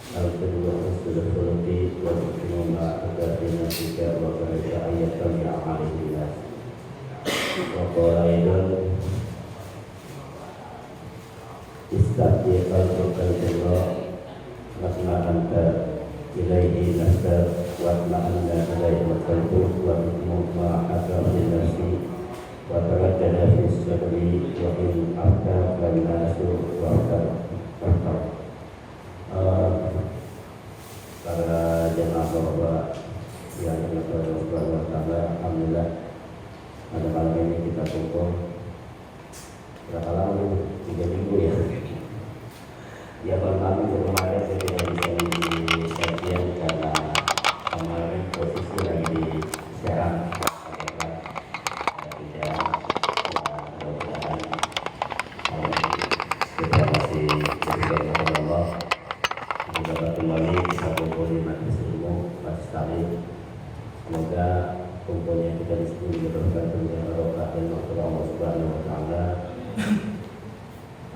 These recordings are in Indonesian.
Al-Qadwa Rasulul Khuluti wa Tukinuna Agadina Sika wa Karika Ayatan Ya'alihinas wa Qalaidun Istaqi Qalbukal Jalla Lakna Anta Ilaihi Nasar wa Lakna Ilaihi Masaltu wa Hikmu Ma'akam Dinasi wa Taradana Fis Sabri wa In Afka Kalinasu wa Afka para jemaah bahwa yang dimuliakan oleh Allah Taala, alhamdulillah pada malam ini kita kumpul berapa lama? 3 minggu ya. Ya kemarin saya tidak bisa di kajian karena kemarin posisi lagi di Serang. Tidak, mudah-mudahan kita masih diberikan oleh Allah. Semoga kembali bisa kumpul di majlis ilmu Masjid Taklim. Semoga kumpulnya kita di sini diberikan dengan barokah dan rahmat Allah Subhanahu wa taala.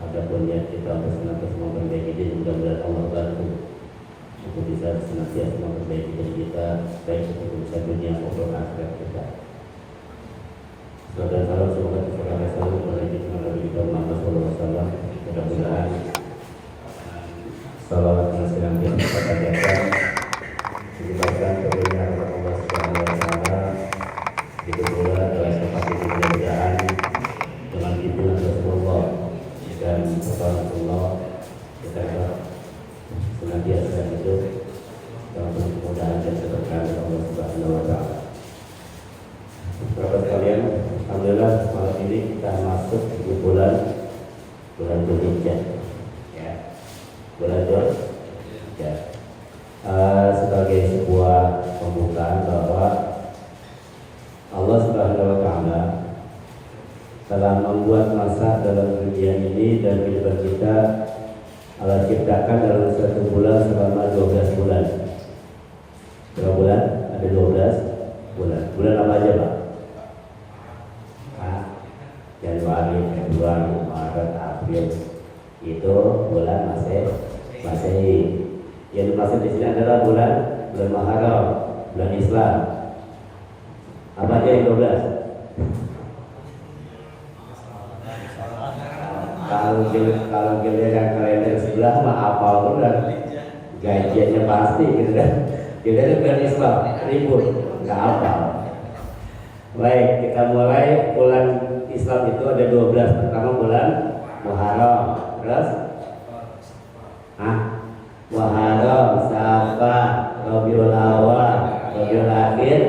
Adapun niat kita untuk senantiasa memperbaiki diri, mudah-mudahan Allah bantu untuk bisa senantiasa memperbaiki diri kita, baik untuk urusan dunia maupun akhirat kita. Saudara salam semoga kita selalu berada Nabi kita Muhammad SAW. Mudah-mudahan salawat yang senantiasa kita panjatkan dilibatkan kepada Allah Subhanahu wa taala itu pula dalam tempat kemuliaan dengan pimpinan Rasulullah dan Rasulullah kita senantiasa hidup dalam kemudahan dan keberkahan Allah Subhanahu wa taala. Saudara sekalian, alhamdulillah malam ini kita masuk di bulan Dzulhijjah. Belajar ya, sebagai sebuah pembukaan bahwa Allah Subhanahu wa taala telah membuat masa dalam dunia ini dan kehidupan kita Allah ciptakan dalam satu bulan selama 12 bulan. Berapa bulan? Ada 12 bulan. Bulan apa aja Pak? Januari, Februari, Maret, April. Itu bulan Masehi. Yang dimaksud di sini adalah bulan Muharram, bulan Islam. Apa aja yang 12? Kalau giliran kalender sebelah mah hafal benar. Gajiannya pasti gitu kan. Giliran bulan Islam ribut, nggak hafal. Baik, kita mulai bulan Islam itu ada 12. Pertama bulan Muharram. Terus Muharram, Safar, Rabiul Awal, Rabiul Akhir,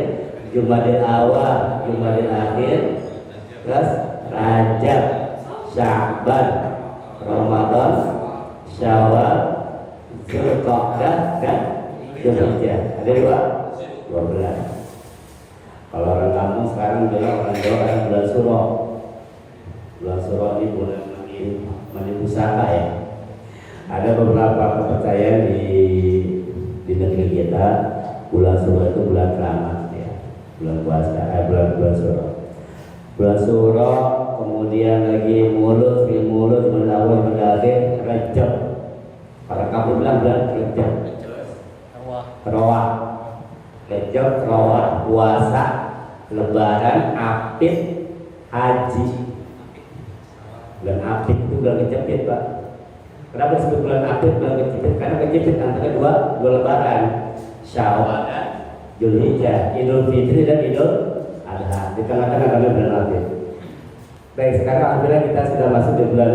Jumadil Awal, Jumadil Akhir, terus Rajab, Sya'ban, Ramadan, Syawal, Dzulqa'dah dan Dzulhijjah. Ada 12. Kalau orang kampung sekarang bilang orang Jawa kan bulan Suro. Bulan Suro ini bulan mandi pusaka ya. Ada beberapa kepercayaan di negeri kita, bulan Suro itu bulan keramat ya, bulan puasa, bulan Suro. Bulan Suro, kemudian lagi mulut, bulan awal, bulan akhir, Rajab. Para kamu bilang bulan Rajab. Terawah. Rajab, terawah, puasa, Lebaran, Apit, Haji. Bulan Apit itu bulan kejepit Pak. Kenapa disebut bulan Apit bulan kejepit? Karena kejepit antara dua Lebaran, Syawal dan Dzulhijjah, Idul Fitri dan Idul Adha. Di tengah-tengah kami bulan Apit. Baik, sekarang alhamdulillah kita sudah masuk di bulan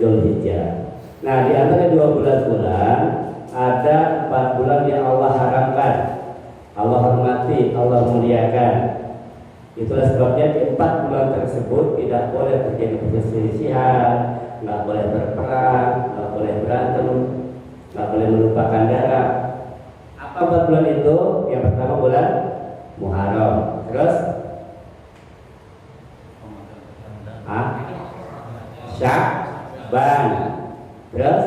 Dzulhijjah. Nah, di antara 2 bulan ada 4 bulan yang Allah haramkan, Allah hormati, Allah muliakan. Itulah sebabnya di 4 bulan tersebut tidak boleh terjadi perselisihan, nggak boleh berperang, nggak boleh berantem, nggak boleh melupakan darah. Apa 4 bulan itu? Yang pertama bulan Muharram, terus Sya'ban, terus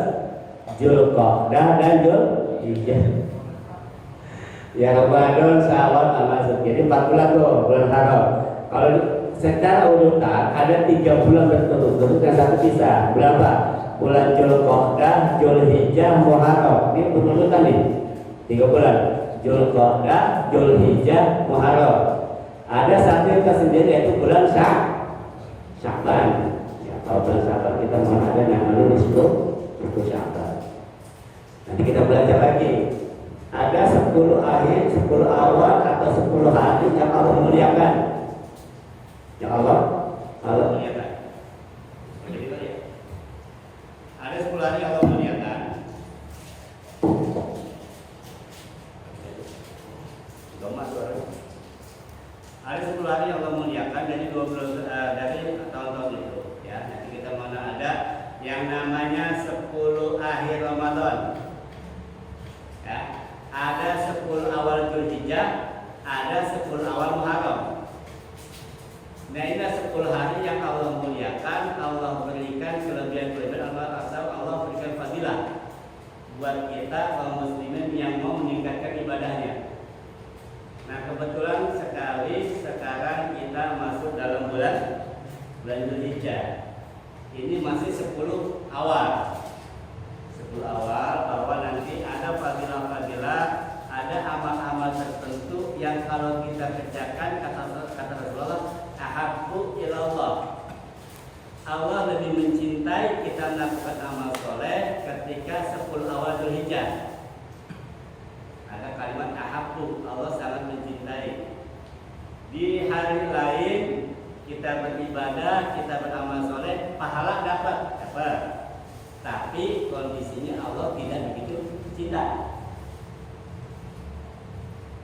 Dzulqa'dah dan Dzulhijjah. Ya Ramadan, Syawal, masuk. Jadi 4 bulan tuh, bulan haram. Kalau secara urutan ada 3 bulan berturut-turut dan 1 bisa. Berapa? bulan Dzulqa'dah, Dzulhijjah, Muharram. Ini berurutan nih. 3 bulan. Dzulqa'dah, Dzulhijjah, Muharram. Ada satu yang tersendiri yaitu bulan Sya'ban. Ya, kalau bulan Sya'ban kita mau ada namanya itu Sya'ban. Nanti kita belajar lagi. Ada 10 akhir, 10 awal atau 10 hari yang Allah muliakan. Ya Allah muliakan. Ada 10 hari Allah muliakan. Ada 10 hari Allah muliakan dari 20 dari tahun-tahun itu. Ya, nanti kita mana ada yang namanya 10 akhir Ramadan. Ya, ada 10 awal Dzulhijjah, ada 10 awal Muharram. Nah, ini 10 hari yang Allah muliakan, Allah berikan kelebihan-kelebihan, Allah berikan fadilah buat kita kaum muslimin yang mau meningkatkan ibadahnya. Nah, kebetulan sekali sekarang kita masuk dalam bulan Dzulhijjah. Ini masih 10 awal. 10 awal bahwa nanti ada fadilah-fadilah, ada amal-amal tertentu yang kalau kita kerjakan kata Rasulullah, ahabbu ilallah. Allah lebih mencintai kita melakukan amal soleh ketika 10 awal Dzulhijjah. Ada kalimat ahabbu, Allah sangat mencintai. Di hari lain kita beribadah, kita beramal soleh, pahala dapat. Tapi kondisinya Allah tidak begitu cinta.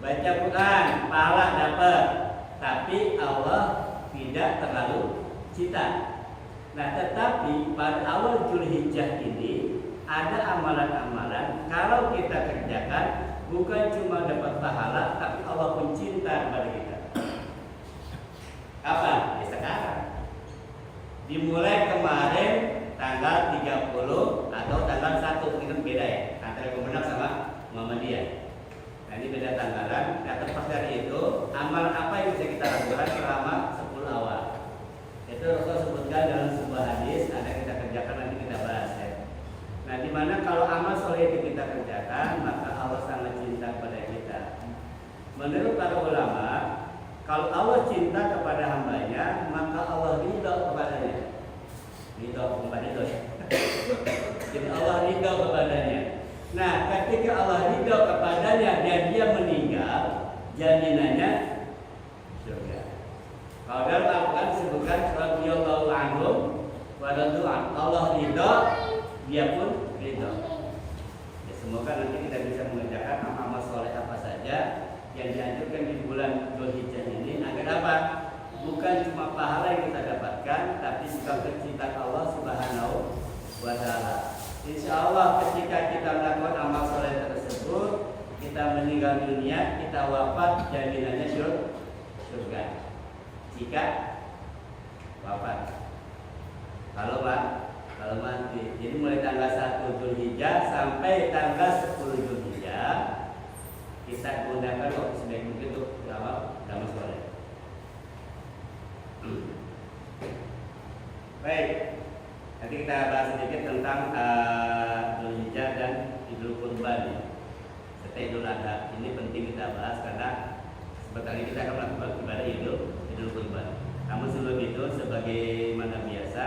Baca Quran, pahala dapat, tapi Allah tidak terlalu cinta. Nah, tetapi pada awal Dzulhijjah ini ada amalan-amalan kalau kita kerjakan bukan cuma dapat pahala, tapi Allah pun cinta kepada kita. Kapan? Ya sekarang. Dimulai kemarin tanggal 30 atau tanggal 1, ini kan beda ya antara Kemenak sama Muhammadiyah. Nah, ini beda tanggalan. Nah, terlepas dari itu, amal apa yang bisa kita lakukan selama 10 awal? Itu Rasul sebutkan dalam sebuah hadis, ada kita kerjakan, nanti kita bahas ya. Nah, dimana kalau amal soleh itu kita kerjakan, maka Allah sangat cinta kepada kita. Menurut para ulama, kalau Allah cinta kepada hambanya, maka Allah ridho kepadanya. Ridho kepada itu ya. Jadi Allah ridho kepadanya. Nah, ketika Allah ridho kepadanya dan dia meninggal, jaminannya surga. Kalau dalam Al-Quran disebutkan radhiyallahu anhum wa raddu'an. Allah ridho, dia pun ridho. Ya, semoga nanti kita bisa mengerjakan amal soleh apa saja yang dianjurkan di bulan Dzulhijjah ini agar apa? Bukan cuma pahala yang kita dapatkan, tapi juga kecintaan Allah Subhanahu wa Ta'ala. Insya Allah ketika kita melakukan amal soleh tersebut, kita meninggal dunia, kita wafat, jaminannya surga. Jika wafat, kalau mati, jadi mulai tanggal 1 Dzulhijjah sampai tanggal 10 Dzulhijjah kita gunakan waktu sebaik mungkin untuk amal soleh. Baik, nanti kita bahas sedikit tentang Dzulhijjah dan Idul Kurban serta Idul Adha. Ini penting kita bahas karena sebentar lagi kita akan melakukan ibadah Idul Kurban. Namun sebelum itu, sebagaimana biasa,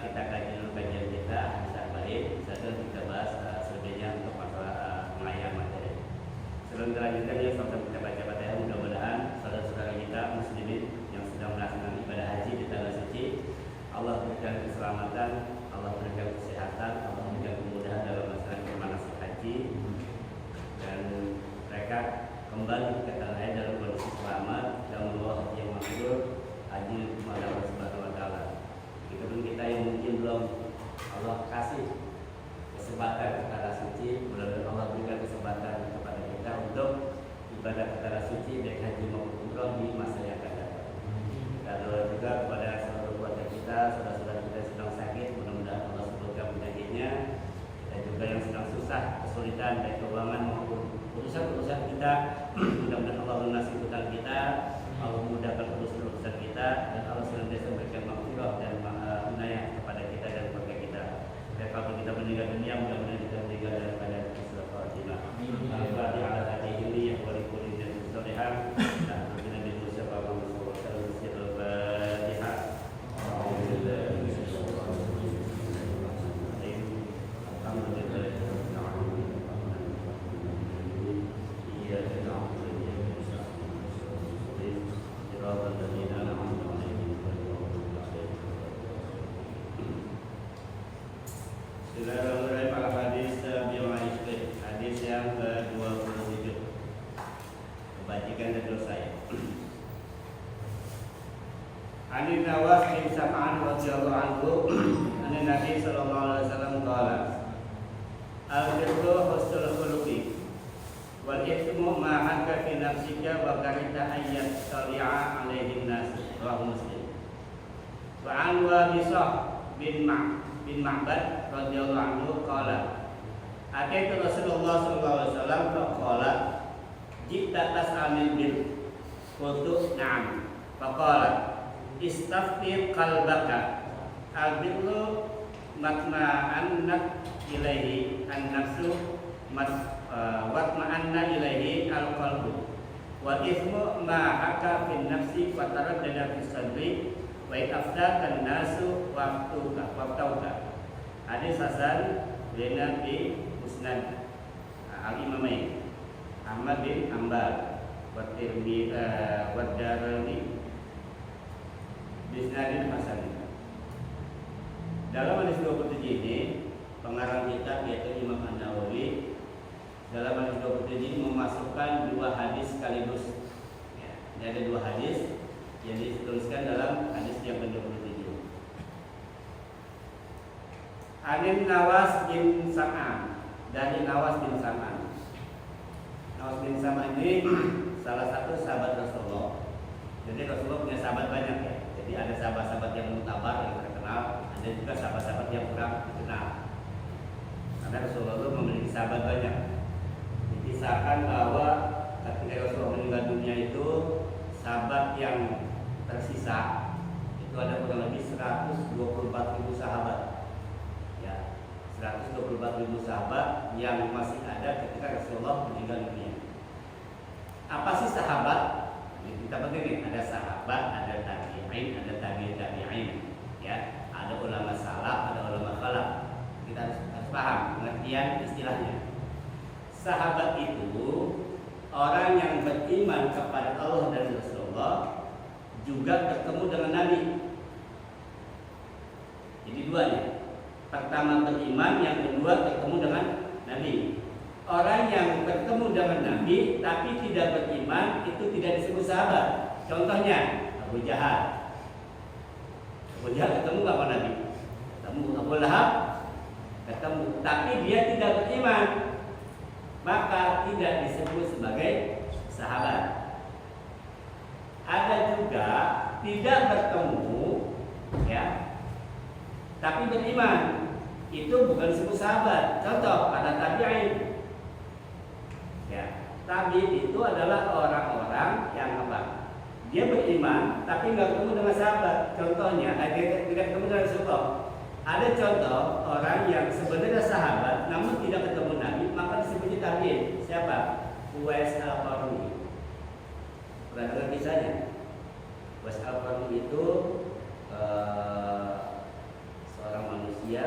kita kaji dulu kajian kita bisa baik, setelah kita bahas selebihnya untuk masalah mengayak materi. Sebelum dilanjutkan ya, saudara kita baca Fatihah. Mudah-mudahan saudara-saudara kita muslimin yang sedang melaksanakan ibadah haji di tanah suci, Allah berikan keselamatan, Allah berikan kesehatan, Allah berikan kemudahan dalam melaksanakan manasik haji, dan mereka kembali ke tanah air dalam kondisi selamat dan membawa haji yang mabrur, haji kepada Allah Subhanahu wa Ta'ala. Itu pun kita yang mungkin belum Allah kasih kesempatan ke tanah suci, mudah-mudahan Allah berikan kesempatan kepada kita untuk ibadah ke tanah suci baik haji maupun umroh di masa yang akan datang. Kita doa juga kepada saudara keluarga kita, saudara-saudara kita yang sedang sakit, mudah-mudahan Allah sembuhkan penyakitnya, dan juga yang sedang susah, kesulitan baik keuangan maupun urusan-urusan kita, mudah-mudahan Allah melunasi hutang kita, Allah memudahkan urusan-urusan kita, dan Allah senantiasa memberikan maghfirah dan inayah kepada kita dan keluarga kita. Kalau kita meninggal dunia, mudah-mudahan kita meninggal dalam keadaan husnul khatimah. Al-Fatihah ala hadihi wa li kulli nabiyyin shalihan. Dan Nabi Musa sallallahu alaihi wasallam Al-Fatihah. Alhamdulillah. Hadis yang ke-27, kebajikan dan dosa. Ani Nawas bin Sam'an radhiyallahu anhu, anna Nabi sallallahu alaihi wasallam qala, al-birru husnul khuluqi wal ithmu ma haka fi nafsika wa karita ayyat sali'a alaihi nas. Rawahu Muslim. Wa an Wabisah bin Ma'bad radhiyallahu anhu qala, Ataitu Rasulullah sallallahu alaihi wasallam faqala, "Jita tas'alil bil." Qultu, "Na'am." Faqala, "Istafti qalbaka. Al-birru matma'annat ilaihi an-nafsu watma'anna ilaihi al-qalbu. Wa ithmu ma haka fin nafsi wa taraddada fi sadri wa iftaka an-nasu waqtauka." Hadis hasan dengan di Musnad Al-Imamain Ahmad bin Hanbal wa Tirmidzi wa Darimi bisnadin hasan. Dalam hadis 27 ini pengarang kitab yaitu Imam An-Nawawi dalam hadis 27 ini memasukkan dua hadis sekaligus. Ya, ini ada dua hadis yang dituliskan dalam hadis yang ke-27. Anin Nawas bin Sam'an, dari Nawas bin Sam'an. Nawas bin Sam'an ini salah satu sahabat Rasulullah. Jadi Rasulullah punya sahabat banyak ya. Jadi ada sahabat-sahabat yang mutabar yang terkenal, ada juga sahabat-sahabat yang kurang dikenal. Karena Rasulullah itu memiliki sahabat banyak. Dikisahkan bahwa ketika Rasulullah meninggal dunia itu sahabat yang tersisa itu ada kurang lebih 124.000 sahabat. 124.000 sahabat yang masih ada ketika Rasulullah meninggal dunia. Apa sih sahabat? Kita begini, ada sahabat, ada tabi'in, ada tabi'in, ya, ada ulama salaf, ada ulama khalaf. Kita harus paham pengertian istilahnya. Sahabat itu orang yang beriman kepada Allah dan Rasulullah, juga bertemu dengan Nabi. Jadi dua nih. Pertama beriman, yang kedua bertemu dengan Nabi. Orang yang bertemu dengan Nabi tapi tidak beriman itu tidak disebut sahabat. Contohnya Abu Jahal. Abu Jahal ketemu sama Nabi. Ketemu Abu Lahab, ketemu, tapi dia tidak beriman, maka tidak disebut sebagai sahabat. Ada juga tidak bertemu, ya, tapi beriman, itu bukan disebut sahabat. Contoh ada tabi'in. Ya, tabi'in itu adalah orang-orang yang apa? Dia beriman tapi nggak ketemu dengan sahabat. Contohnya, dia tidak ketemu dengan Rasulullah. Ada contoh orang yang sebenarnya sahabat namun tidak ketemu Nabi, maka disebutnya tabi'in. Siapa? Uwais al-Qarni. Pernah dengar kisahnya? Uwais al-Qarni itu seorang manusia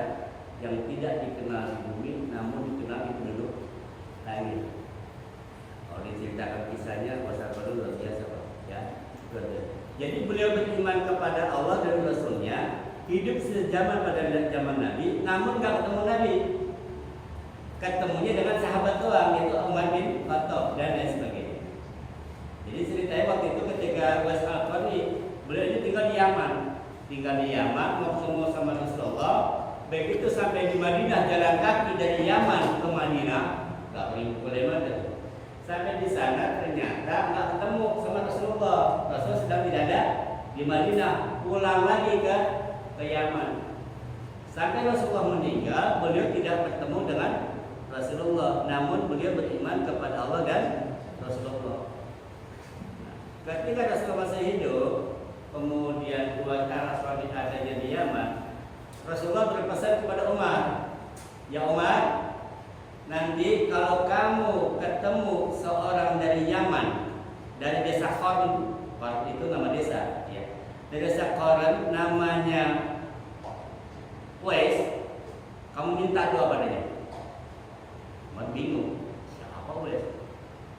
yang tidak dikenal di bumi namun dikenal di penduduk langit. Kalau diceritakan kisahnya, wasal luar biasa, Pak. Ya, jadi beliau beriman kepada Allah dan Rasulnya, hidup sejaman pada zaman Nabi, namun nggak ketemu Nabi. Ketemunya dengan sahabat doang, yaitu Umar bin Khattab dan lain sebagainya. Jadi ceritanya waktu itu ketika Uwais al-Qarni, beliau itu tinggal di Yaman. Tinggal di Yaman, mau ketemu sama Rasulullah. Begitu sampai di Madinah, jalan kaki dari Yaman ke Madinah, nggak boleh mana. Sampai di sana ternyata nggak ketemu sama Rasulullah. Rasul sedang tidak ada di Madinah, pulang lagi ke Yaman. Sampai Rasulullah meninggal, beliau tidak bertemu dengan Rasulullah, namun beliau beriman kepada Allah dan Rasulullah. Nah, ketika Rasulullah masih hidup, kemudian dua arah suami adanya di Yaman, Rasulullah berpesan kepada Umar, Ya Umar, nanti kalau kamu ketemu seorang dari Yaman, dari desa Qarn, Qarn itu nama desa, ya. Dari desa Qarn namanya Uwais, kamu minta doa padanya. Umar bingung, siapa Uwais?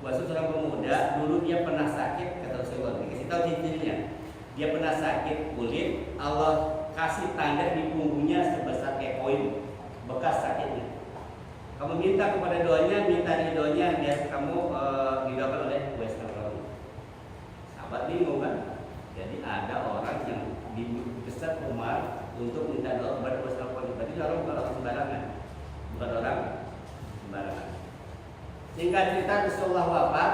Uwais seorang pemuda, dulu dia pernah sakit, kata Rasulullah, dikasih tahu ciri-cirinya. Dia pernah sakit kulit, Allah kasih tanda di punggungnya sebesar kayak koin, bekas sakitnya. Kamu minta kepada doanya, minta ridhonya, biar kamu didoakan oleh Uwais al-Qarni. Sahabat bingung kan? Jadi ada orang yang dipesan Umar untuk minta doa kepada Uwais al-Qarni. Berarti orang bukan orang sembarangan, bukan orang sembarangan. Singkat cerita Rasulullah wafat.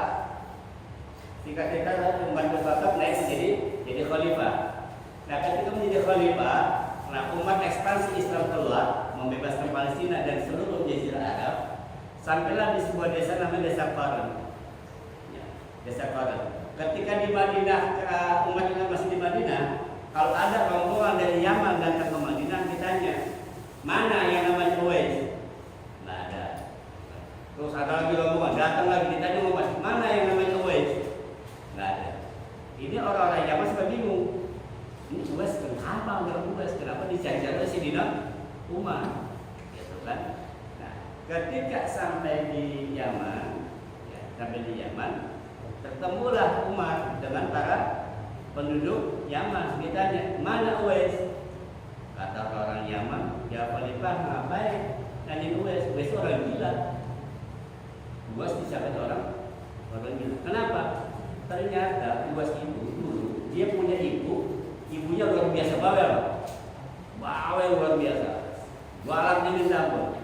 Singkat cerita Umar bin Khattab naik jadi khalifah. Nah, ketika menjadi khalifah, nah umat ekspansi Islam keluar, membebaskan Palestina dan seluruh Jazirah Arab, sampailah di sebuah desa namanya desa Qarn. Ya, desa Qarn. Ketika di Madinah, umat Islam masih di Madinah, kalau ada rombongan dari Yaman datang ke Madinah, ditanya, mana yang namanya Uwais? Nggak ada. Terus ada lagi rombongan, datang lagi ditanya umat, mana yang namanya Uwais? Nggak ada. Ini orang-orang Yaman suka bingung. Ini Uwais kenapa? Kenapa dicari-cari Sayyidina Umar? Gitu kan? Nah, ketika sampai di Yaman, bertemulah Umar dengan para penduduk Yaman. Ditanya, mana Uwais? Kata orang Yaman, ya Khalifah, ngapain nanyain Uwais? Uwais orang gila. Uwais disangka orang gila. Kenapa? Ternyata Uwais itu dulu dia punya ibunya luar biasa bawel luar biasa, jualan ini dapur,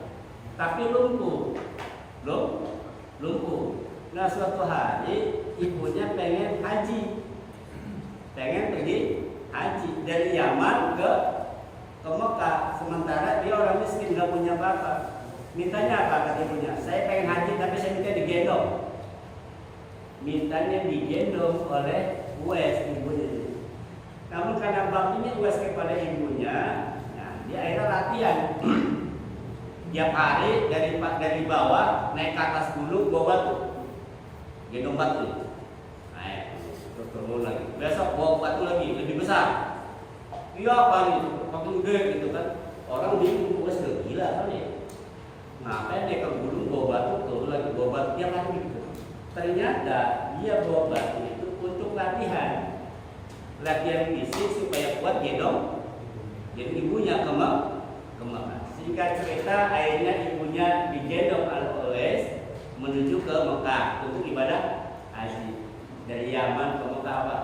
tapi lumpuh. Nah suatu hari ibunya pengen pergi haji dari Yaman ke Mekah, sementara dia orang miskin nggak punya apa-apa. Mintanya apa kata ibunya? Saya pengen haji tapi saya minta digendong. Mintanya digendong oleh Uwais ibunya. Namun karena baktinya Uwais kepada ibunya, nah, dia akhirnya latihan. Tiap hari dari bawah naik ke atas gunung bawa batu, gendong batu. Naik, terus turun lagi. Besok bawa batu lagi lebih besar. Iya apa nih? Pakai gede gitu kan? Orang bingung, Uwais udah gila kan ya? Ngapain dia ke gunung bawa batu, turun lagi bawa batu tiap hari gitu? Ternyata dia bawa batu itu untuk latihan fisik supaya kuat gendong. Jadi ibunya ke Mekah. Singkat cerita, akhirnya ibunya digendong oleh Uwais menuju ke Mekah untuk ibadah haji. Dari Yaman ke Mekah apa?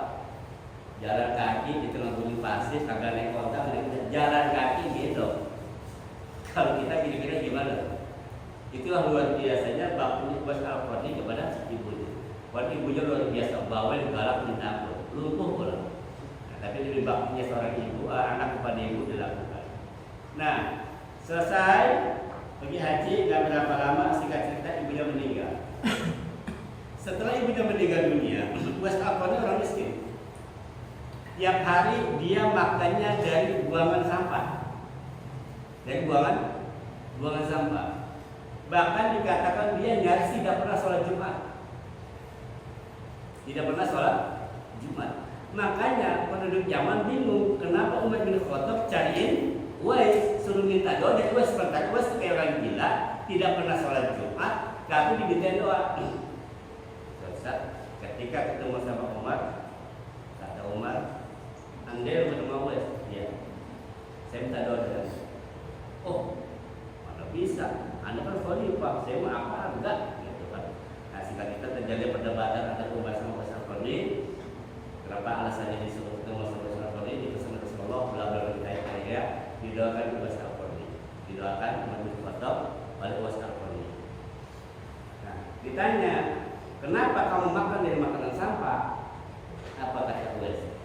Jalan kaki di tengah gunung pasir, kagak naik onta, jalan kaki gendong. Kalau kita kira-kira gimana? Itulah luar biasanya baktinya Uwais al-Qarni kepada ibunya. Waktu ibunya luar biasa, bawel, galak, minta lumpuh pula. Tapi lebih baktinya seorang ibu, anak kepada ibu dilakukan. Nah, selesai pergi haji, nggak berapa lama, singkat cerita ibunya meninggal. Setelah ibunya meninggal dunia, Uwais al-Qarni orang miskin. Tiap hari dia makannya dari buangan sampah, buangan sampah. Bahkan dikatakan dia nyaris tidak pernah sholat Jumat. Makanya penduduk Yaman bingung kenapa Umar bin Khattab cariin Uwais, suruh minta doa dari Uwais. Sementara Uwais itu kayak orang gila, tidak pernah sholat Jumat, tapi diminta doa. Selesai. Ketika ketemu sama Umar, kata Umar, "Anda ketemu Uwais?" "Iya." "Saya minta doa dari Anda." "Oh, mana bisa? Anda kan khalifah, saya mau apa enggak?" Gitu kan. Nah, singkat kita terjadi perdebatan antara Umar sama Uwais al-Qarni. Kenapa alasannya disuruh ketemu sama Uwais al-Qarni? Dipesan Rasulullah bla kita didoakan Uwais al-Qarni, didoakan Umar bin Khattab oleh Uwais al-Qarni. Nah, ditanya, kenapa kamu makan dari makanan sampah? Apa kata Uwais?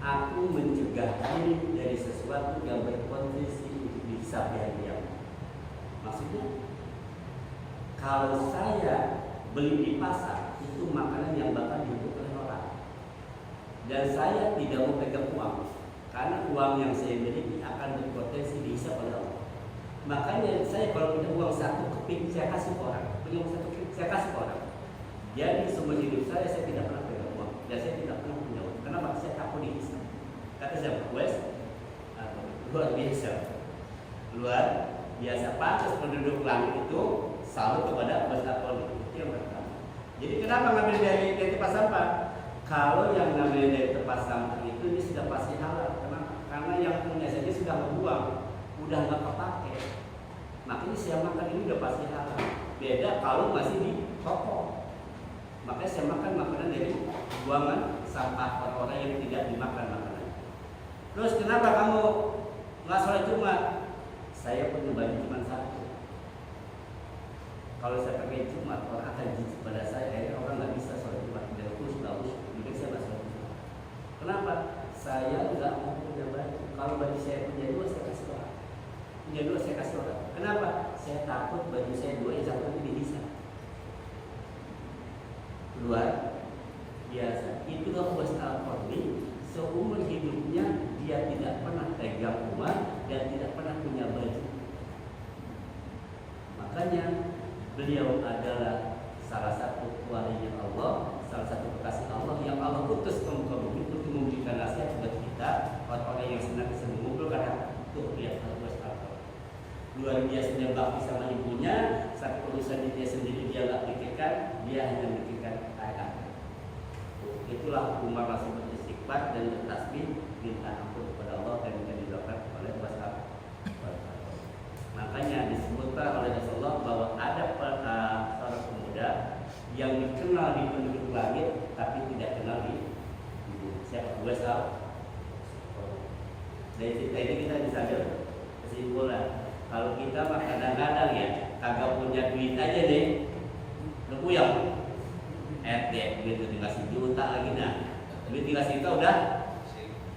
Aku mencegah diri dari sesuatu yang berpotensi bisa diam. Maksudnya, kalau saya beli di pasar itu makanan yang bakal dibutuhkan orang, dan saya tidak mau pegang uang karena uang yang saya miliki akan berpotensi dihisap oleh Allah. Makanya saya kalau punya uang 1 keping saya kasih ke orang, punya uang 1 keping saya kasih ke orang. Jadi seumur hidup saya tidak pernah pegang uang dan saya tidak pernah punya uang. Kenapa? Saya takut dihisap. Kata siapa? Wes, luar biasa, luar biasa. Pantas penduduk langit itu selalu kepada Wes Apollo. Itu yang pertama. Jadi kenapa ngambil dari tempat sampah? Kalau yang ngambil dari tempat sampah itu ini sudah pasti halal. Kenapa? Karena yang punya saja sudah membuang, udah nggak kepakai. Makanya saya makan ini udah pasti halal. Beda kalau masih di toko. Makanya saya makan makanan dari buangan sampah orang-orang yang tidak dimakan makanan. Terus kenapa kamu nggak sholat Jumat? Saya punya baju cuma 1. Kalau saya pakai Jumat orang akan jijik pada saya. Akhirnya orang nggak bisa sholat Jumat. Dia bagus, mungkin saya nggak sholat Jumat. Kenapa? Saya nggak mau punya baju. Kalau baju saya punya 2 saya kasih orang. Punya 2 saya kasih orang. Kenapa? Saya takut baju saya 2 yang 1 ini bisa. Luar biasa. Itulah Wes Al-Qarni. Seumur hidupnya dia tidak pernah pegang uang dan tidak pernah punya baju. Makanya beliau adalah salah satu walinya Allah, salah satu kekasih Allah yang Allah utus ke muka bumi untuk memberikan nasihat buat kita, orang-orang yang senang bisa mengumpulkan harta. Tuh lihat Wes Al-Qarni. Luar biasanya bakti sama ibunya, saat urusan dia sendiri dia nggak pikirkan, dia hanya memikirkan ayat. Itulah Umar masih beristighfar dan bertasbih minta ampun kepada Allah dan minta didoakan oleh Wes Al-Qarni. Makanya disebutkan oleh Rasulullah bahwa ada seorang pemuda yang dikenal di penduduk langit tapi tidak kenal di siapa? Wes Al-Qarni. Dari cerita ini kita bisa ambil kesimpulan. Kalau kita mah kadang-kadang ya kagak punya duit aja deh, lu puyeng. Deh, duit dikasih juta lagi nah, duit dikasih juta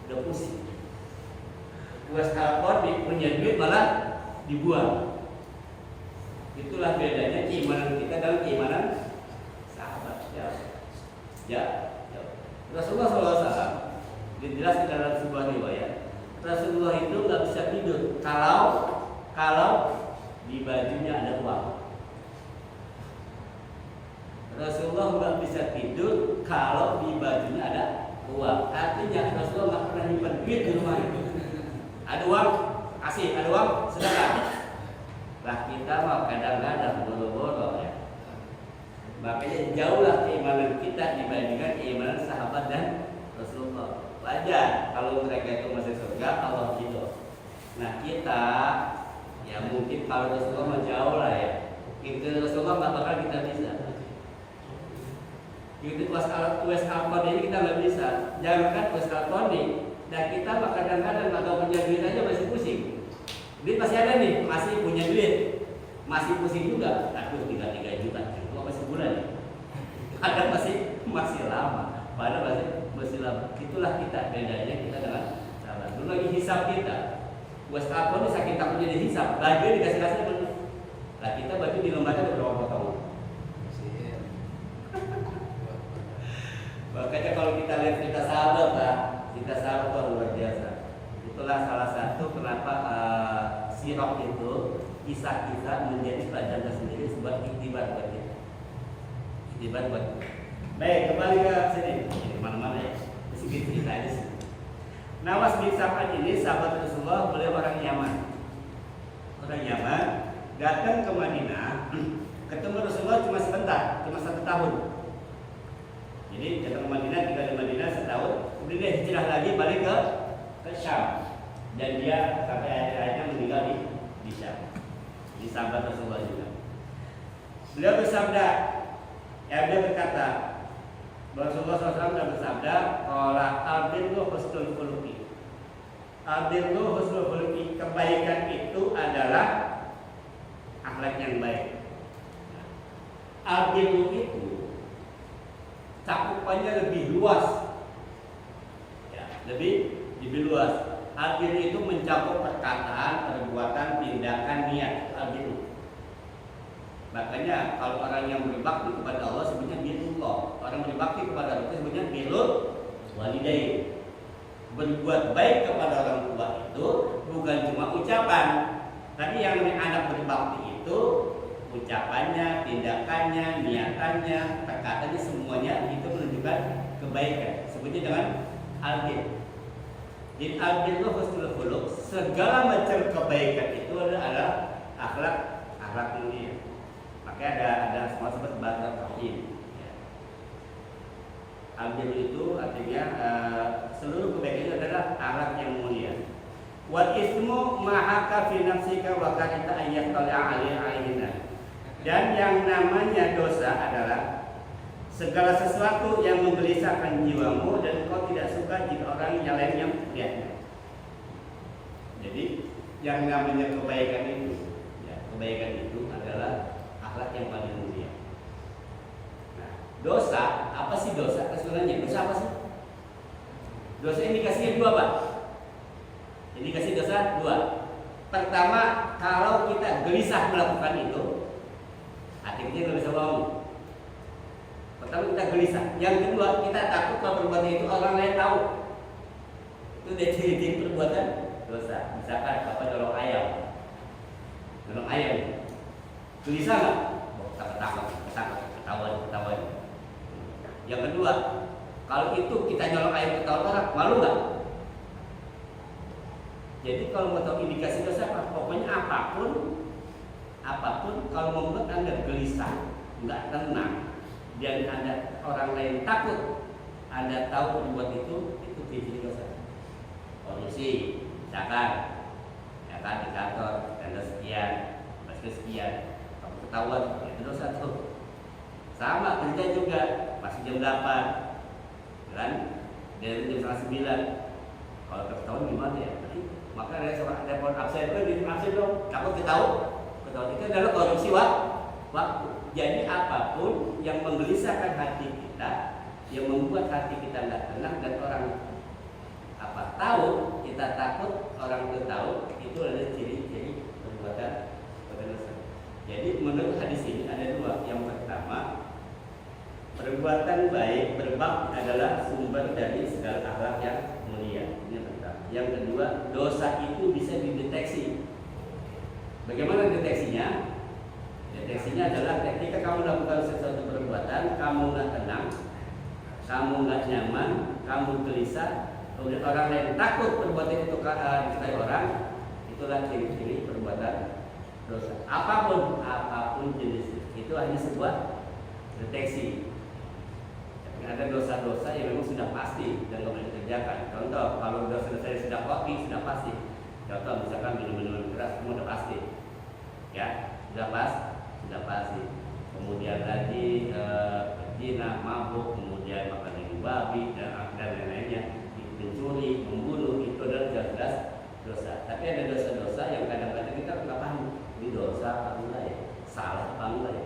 udah pusing. Wes Al-Qarni punya duit malah dibuang. Itulah bedanya keimanan kita dalam keimanan sahabat. Ya. Rasulullah SAW dijelaskan dalam sebuah riwayat. Rasulullah itu nggak bisa tidur kalau di bajunya ada uang. Rasulullah nggak bisa tidur kalau di bajunya ada uang. Artinya Rasulullah nggak pernah nyimpan duit di rumah. Ada uang, kasih. Ada uang, sedekah. Lah kita mah kadang-kadang boro-boro ya. Makanya jauhlah keimanan kita dibandingkan keimanan sahabat dan Rasulullah. Wajar kalau mereka itu masih surga, Allah ridho. Nah kita ya mungkin kalau Rasulullah mah jauh lah ya. Itu Rasulullah nggak bakal kita bisa. Itu Wes Al-Qarni ini kita nggak bisa. Jangankan Wes Al-Qarni, dan kita mah kadang-kadang nggak punya duit aja masih pusing. Duit masih ada nih, masih punya duit, masih pusing juga. Aduh 3 juta, kok masih bulan ya? Ada masih lama, padahal masih lama. Itulah kita bedanya kita dengan sahabat. Belum lagi hisab kita. Wes Al-Qarni saking takutnya dihisab, baju dikasih bener. Lah kita baju di lembaga ada berapa potong? Makanya kalau kita lihat cerita sahabat lah, cerita sahabat luar biasa. Itulah salah satu kenapa sirah itu kisah-kisah menjadi pelajaran tersendiri sebuah iktibar buat kita. Iktibar buat kita. Baik, kembali ke sini. Di mana-mana ya. Sedikit cerita aja sih. Nawas bin Sam'an ini sahabat Rasulullah, beliau orang Yaman. Orang Yaman datang ke Madinah, ketemu Rasulullah cuma sebentar, cuma 1 tahun. Jadi datang ke Madinah, tinggal di Madinah setahun, kemudian dia hijrah lagi balik ke Syam. Dan dia sampai akhir-akhirnya meninggal di Syam. Di sahabat Rasulullah juga. Beliau bersabda, beliau berkata, Rasulullah SAW sudah bersabda, "Qala al-birru husnul khuluqi." Al-birru husnul khuluqi, kebaikan itu adalah akhlak yang baik. Al-birru itu cakupannya lebih luas. Ya, lebih luas. Al-birru itu mencakup perkataan, perbuatan, tindakan, niat. Al-birru. Makanya kalau orang yang berbakti kepada Allah sebutnya birrullah. Orang berbakti kepada Allah sebutnya birrul walidain. Berbuat baik kepada orang tua itu bukan cuma ucapan, Tadi yang namanya anak berbakti itu ucapannya, tindakannya, niatannya, perkataannya semuanya itu menunjukkan kebaikan. Sebutnya dengan al-bir. Jadi al-bir itu husnul khuluq, segala macam kebaikan itu adalah akhlak mulia. Makanya ada semua sebut bahasa rahim. Al-bir itu artinya seluruh kebaikan itu adalah akhlak yang mulia. Wal ismu mahaka fi nafsika wa karita ayat tala alaihina. Dan yang namanya dosa adalah segala sesuatu yang menggelisahkan jiwamu dan kau tidak suka jika orang yang lain yang melihatnya. Jadi yang namanya kebaikan itu, ya, kebaikan itu adalah akhlak yang paling mulia. Nah, dosa, apa sih dosa? Sebenarnya dosa apa sih? Dosa indikasinya dua, Pak. Indikasi dosa dua. Pertama, kalau kita gelisah melakukan itu, hati kita nggak bisa bangun. Pertama kita gelisah. Yang kedua, kita takut kalau perbuatan itu orang lain tahu. Itu dia ciri-ciri perbuatan dosa. Misalkan apa nyolong ayam, gelisah nggak? Ketahuan. Yang kedua, kalau itu kita nyolong ayam ketahuan orang, malu nggak? Jadi kalau mau tahu indikasi dosa apa, pokoknya apapun kalau membuat Anda gelisah, nggak tenang, dan Anda orang lain takut, Anda tahu berbuat itu ciri dosa. Korupsi, misalkan, ya kan di kantor, Anda sekian, kamu ketahuan, itu dosa tuh. Sama kerja juga, masih jam 8, kan? Dari jam 9. Kalau ketahuan gimana ya? Maka ada telepon absen dong, takut ketahuan itu adalah korupsi waktu. Jadi apapun yang menggelisahkan hati kita, yang membuat hati kita nggak tenang dan orang tahu, kita takut orang itu tahu, itu adalah ciri-ciri perbuatan dosa. Jadi menurut hadis ini ada dua. Yang pertama, perbuatan baik berbakti adalah sumber dari segala akhlak yang mulia. Yang kedua, dosa itu bisa dideteksi. Bagaimana deteksinya? Deteksinya adalah ketika kamu melakukan sesuatu perbuatan, kamu nggak tenang, kamu nggak nyaman, kamu gelisah, kemudian orang lain takut perbuatan itu diketahui orang, itulah ciri-ciri perbuatan dosa. Apapun jenis itu hanya sebuah deteksi. Ada dosa-dosa yang memang sudah pasti dan nggak boleh dikerjakan. Contoh, kalau dosa-dosa yang sudah pasti. Contoh, misalkan minum keras, semua sudah pasti. Ya, sudah pasti. Kemudian lagi berzina, mabuk, kemudian makan daging babi dan lain-lainnya, mencuri, membunuh, itu adalah jelas dosa. Tapi ada dosa-dosa yang kadang-kadang kita nggak paham. Ini dosa apa enggak ya? Salah apa enggak ya?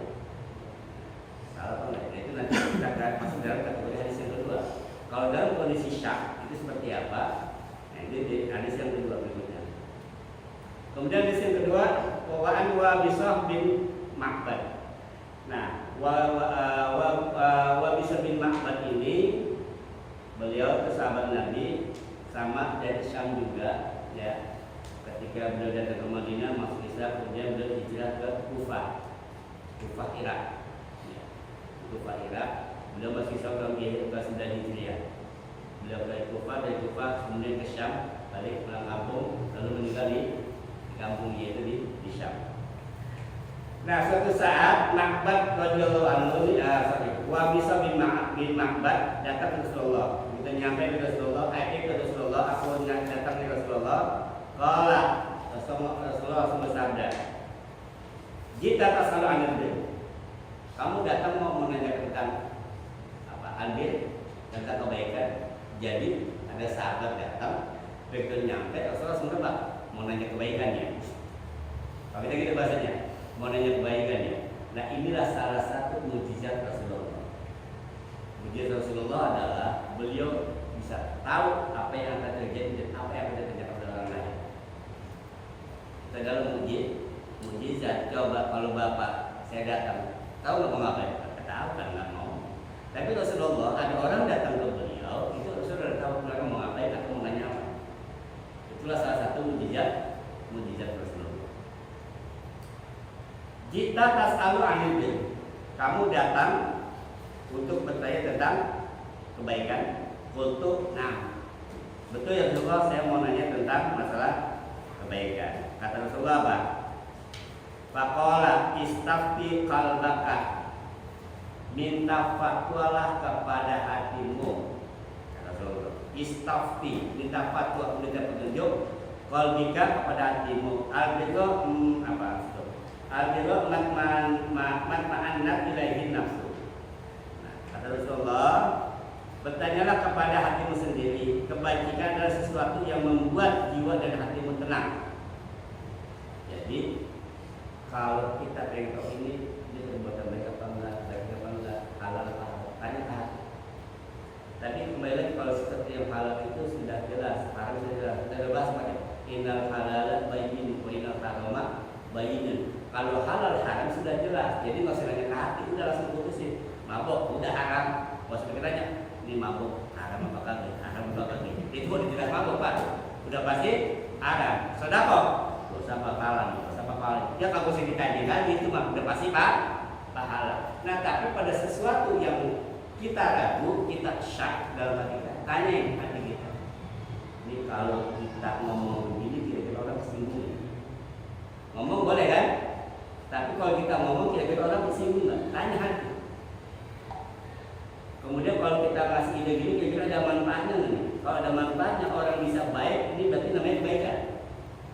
Itu nanti kita akan masuk dalam kategori hadis yang kedua. Kalau dalam kondisi syak itu seperti apa? Nah, ini di hadis yang kedua berikutnya. Kemudian hadis yang kedua, wa Bishr bin Ma'bad. Nah, wa Bishr bin Ma'bad ini beliau sahabat Nabi, sama dari Syam juga, ya. Ketika beliau datang ke Madinah masuk Islam, kemudian beliau hijrah ke Kufah Irak. Beliau masih tahun ke-9 Hijriah. Beliau dari Kufah kemudian ke Syam, balik pulang kampung, lalu meninggal di kampung yaitu di Syam. Nah, suatu saat Ma'bad radhiyallahu anhu, wa Bishr bin Ma'bad datang ke Rasulullah. Kita nyampe ke Rasulullah, aku datang ke Rasulullah. Qala Rasulullah bersabda, "Jita tasalu anil bir." Kamu datang mau menanya tentang albir, tentang kebaikan. Jadi ada sahabat datang, begitu nyampe Rasulullah sempat mau nanya kebaikannya. Kalau kita gitu bahasanya, mau nanya kebaikannya. Nah, inilah salah satu mukjizat Rasulullah. Mukjizat Rasulullah adalah beliau bisa tahu apa yang akan terjadi dan apa yang akan terjadi pada orang lain. Kita dalam mukjizat. Coba kalau bapak saya datang, tahu nggak mau ngapain? Tahu kan nggak mau. Tapi Rasulullah ada orang datang ke beliau, itu Rasulullah tahu mereka mau ngapain atau mau nanya apa. Itulah salah satu mukjizat Rasulullah. Jita tas'alu 'anil bir. Kamu datang untuk bertanya tentang kebaikan. Qultu na'am. Betul ya Rasulullah, saya mau nanya tentang masalah kebaikan. Kata Rasulullah apa? Faqala istafti qalbaka. Minta fatwalah kepada hatimu. Kata Rasulullah. Istafti, minta fatwa, minta petunjuk qalbika kepada hatimu. Al-birru apa? Al-birru matma'annat ilaihi nafsu. Nah, kata Rasulullah, bertanyalah kepada hatimu sendiri. Kebajikan adalah sesuatu yang membuat jiwa dan hatimu tenang. Jadi kalau kita pengen tahu ini perbuatan baik apa enggak, halal apa, tanya ke hati. Tapi kembali lagi, kalau sesuatu yang halal itu sudah jelas, harus sudah jelas. Kita bahas pakai innal halala bayyin wa innal harama bayyinun. Kalau halal haram sudah jelas, jadi nggak usah nanya ke hati, udah langsung putusin. Mabok udah haram, nggak usah tanya ini mabok haram apa kagak, haram apa kagak. Itu tidak mabok Pak, udah pasti haram. Sedekah, nggak usah bakalan, ya kalau usah ditanya lagi, itu mah udah pasti pahala. Nah tapi pada sesuatu yang kita ragu, kita syak dalam hati kita, tanyain hati kita. Ini kalau kita ngomong begini kira-kira orang tersinggung. Ngomong boleh kan? Tapi kalau kita ngomong kira-kira orang tersinggung nggak? Tanya hati. Kemudian kalau kita kasih ide gini kira-kira ada manfaatnya nggak nih? Kalau ada manfaatnya orang bisa baik, ini berarti namanya kebaikan.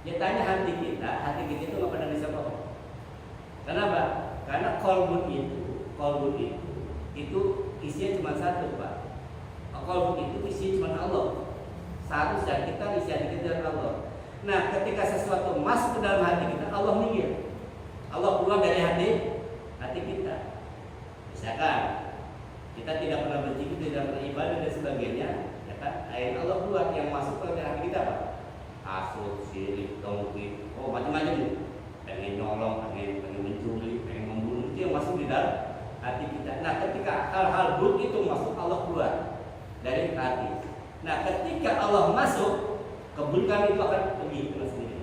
Ya tanya hati kita itu nggak pernah bisa bohong. Kenapa? Karena kolbun itu isinya cuma satu Pak. Kolbun itu isinya cuma Allah. Seharusnya kita isi hati kita dari Allah. Nah ketika sesuatu masuk ke dalam hati kita, Allah minggir. Allah keluar dari hati kita. Misalkan kita tidak pernah berzikir, tidak pernah ibadah dan sebagainya, ya kan? Akhirnya Allah keluar, yang masuk ke dalam hati kita Pak. Hasud, sirik, tongkit, macam-macam nih. Pengen nyolong, pengen mencuri, pengen membunuh, itu yang masuk di dalam hati kita. Nah ketika hal-hal buruk itu masuk, Allah keluar dari hati. Nah ketika Allah masuk, keburukan itu akan pergi dengan sendiri.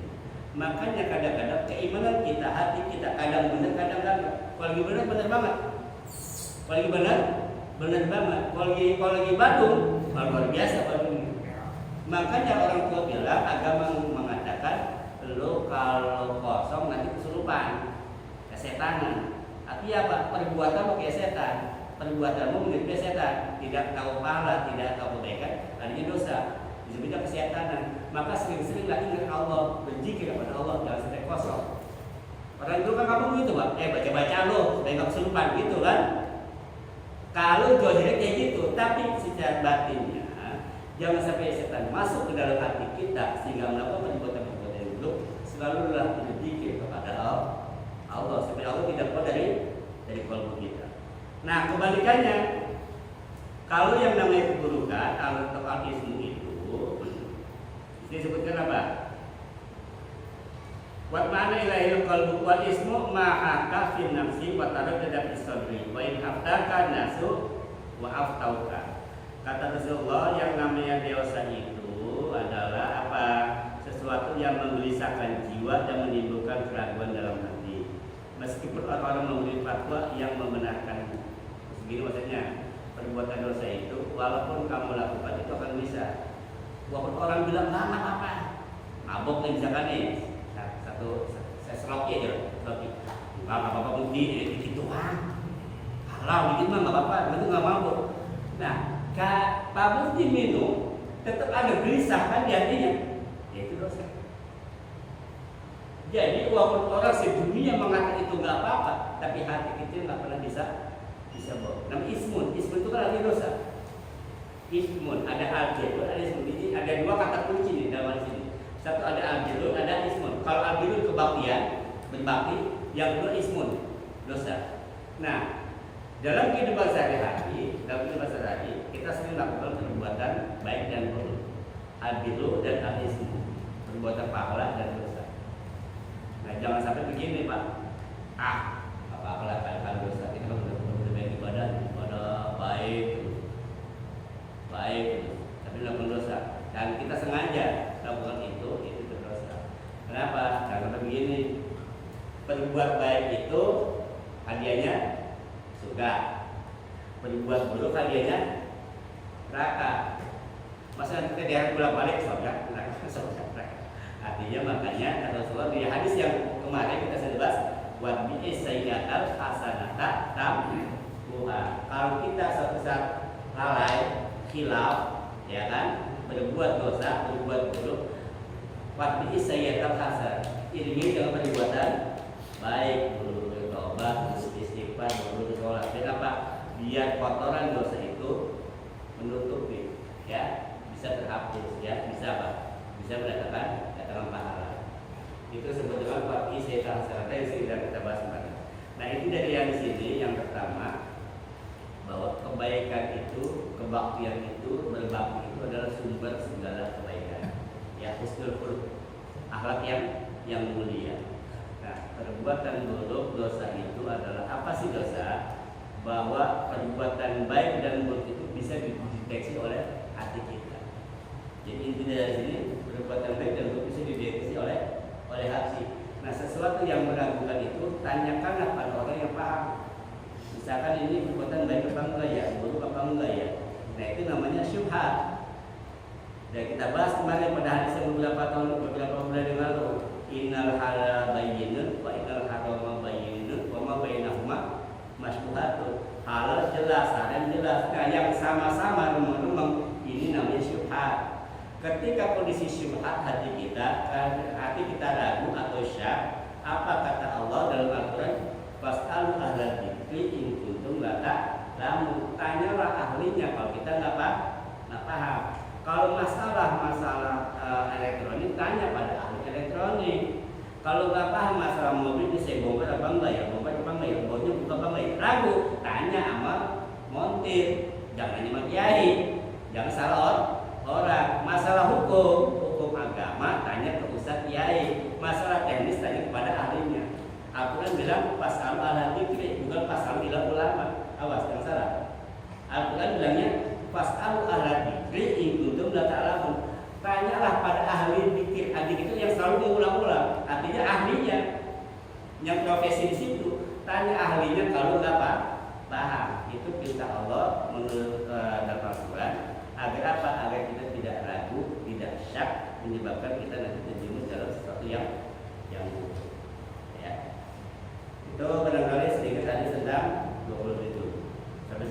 Makanya kadang-kadang keimanan kita, hati kita kadang benar, kadang enggak. Kalau lagi benar, benar banget. Kalau lagi benar banget. Kalau lagi badung, luar biasa badung. Makanya orang tua bilang, agama mengatakan lo kalau kosong nanti kesurupan, kesetanan. Artinya apa? Perbuatanmu kayak setan, perbuatanmu mirip setan, tidak tahu pahala, tidak tahu kebaikan, artinya dosa, disebutnya kesetanan. Maka sering-seringlah ingat Allah, berzikir kepada Allah, jangan sampai kosong. Orang itu kan kamu gitu Pak, baca-baca lo supaya nggak kesurupan gitu kan. Kalau jauhnya kayak gitu, tapi secara batinnya jangan sampai setan masuk ke dalam hati kita sehingga melakukan perbuatan-perbuatan yang buruk. Selalulah berzikir kepada Allah supaya Allah tidak keluar dari kalbu kita. Nah kebalikannya, kalau yang namanya keburukan atau al-ismu itu disebutkan apa? Wat ma'ana ilahil qalbu wal ismu ma'aka fi nafsi wa taraddada fi sadri wa in haftaka nasu wa aftauka. Kata Rasulullah, yang namanya dosa itu adalah apa? Sesuatu yang menggelisahkan jiwa dan menimbulkan keraguan dalam hati. Meskipun orang-orang memberi fatwa yang membenarkan. Begini maksudnya, perbuatan dosa itu walaupun kamu lakukan itu akan bisa. Walaupun orang bilang nggak apa-apa, mabok nih misalkan nih, saya seloki aja, nggak apa-apa mungkin dikit doang, halal dikit mah nggak apa-apa, itu nggak mabok. Nah Pak Mufti minum, tetap ada gelisah kan di hatinya, yaitu dosa. Jadi walaupun orang sedunia mengatakan itu nggak apa-apa, tapi hati kita nggak pernah bisa bohong. Namanya ismun itu kan artinya dosa. Ismun, ada al-jirun, ada ismun. Jadi ada dua kata kunci di dalam sini. Satu ada al-jirun, ada ismun. Kalau al-jirun kebaktian, berbakti, yang kedua ismun, dosa. Nah, dalam kehidupan sehari-hari, kita sering melakukan perbuatan baik dan buruk, al-birru dan al-ismu, perbuatan pahala dan dosa. Nah, jangan sampai begini Pak. Apa-apalah kalau dosa kita kan udah baik ibadah baik, tapi melakukan dosa. Dan kita sengaja lakukan itu berdosa. Kenapa? Karena begini, berbuat baik itu hadiahnya surga. Berbuat buruk hadiahnya neraka. Masa kita diharap bolak-balik surga, neraka, surga, neraka. Artinya makanya kata Rasulullah di hadis yang kemarin kita sudah bahas, wa bi'is sayyi'atal hasanata tamhuha. Kalau kita suatu saat lalai, khilaf, ya kan, berbuat dosa, berbuat buruk, wa bi'is sayyi'atal hasanah, iringi dengan perbuatan baik, bertobat, beristighfar, bersolat. Kenapa? Biar kotoran dosa itu menutupi, ya, bisa terhapus, ya, bisa apa? Bisa mendatangkan pahala. Itu sebut dengan waqi sayyi'atal hasanah yang sudah kita bahas kemarin. Nah, itu dari yang di sini yang pertama, bahwa kebaikan itu, kebaktian itu, berbakti itu adalah sumber segala kebaikan. Ya, husnul khuluq, akhlak yang mulia. Nah, perbuatan buruk, dosa itu adalah apa sih dosa? Bahwa perbuatan baik dan buruk itu bisa dideteksi oleh hati kita. Jadi inti dari sini, perbuatan baik dan buruk bisa dideteksi oleh hati. Nah, sesuatu yang meragukan itu tanyakanlah pada orang yang paham. Misalkan ini perbuatan baik apa enggak ya, buruk apa enggak ya. Nah, itu namanya syubhat. Dan kita bahas kemarin pada hadis yang beberapa bulan yang lalu. Innal halal bayyinun wa innal harama bayyinun wa ma bainahuma masybuhatun. Halal jelas, haram jelas. Nah, yang sama-sama remang-remang ini namanya syubhat. Ketika kondisi syubhat hati kita ragu atau syak, apa kata Allah dalam Al-Quran? Fas'alu ahla dzikri in kuntum la ta'lamun. Tanyalah ahlinya kalau kita nggak paham. Kalau masalah elektronik, tanya pada ahli elektronik. Kalau nggak paham masalah mobil ini saya bongkar apa enggak ya, baunya buka apa enggak ya, ragu, tanya sama montir. Jangan cuma kiai, jangan salah orang. Masalah hukum agama tanya ke ustadz kiai, masalah teknis tanya kepada ahlinya. Al-Quran bilang fas'alu ahla dzikri, bukan fas'alu ila ulama. Awas jangan salah. Al-Quran bilangnya fas'alu ahla dzikri in kuntum la ta'lamun. Tanyalah pada ahli dzikir. Ahli itu yang selalu mengulang-ulang, artinya ahlinya yang profesi di situ. Tanya ahlinya kalau nggak paham. Itu perintah Allah menurut dalam Al-Quran. Agar apa? Agar kita tidak ragu, tidak syak, menyebabkan kita nanti terjerumus dalam sesuatu yang buruk. Ya. Itu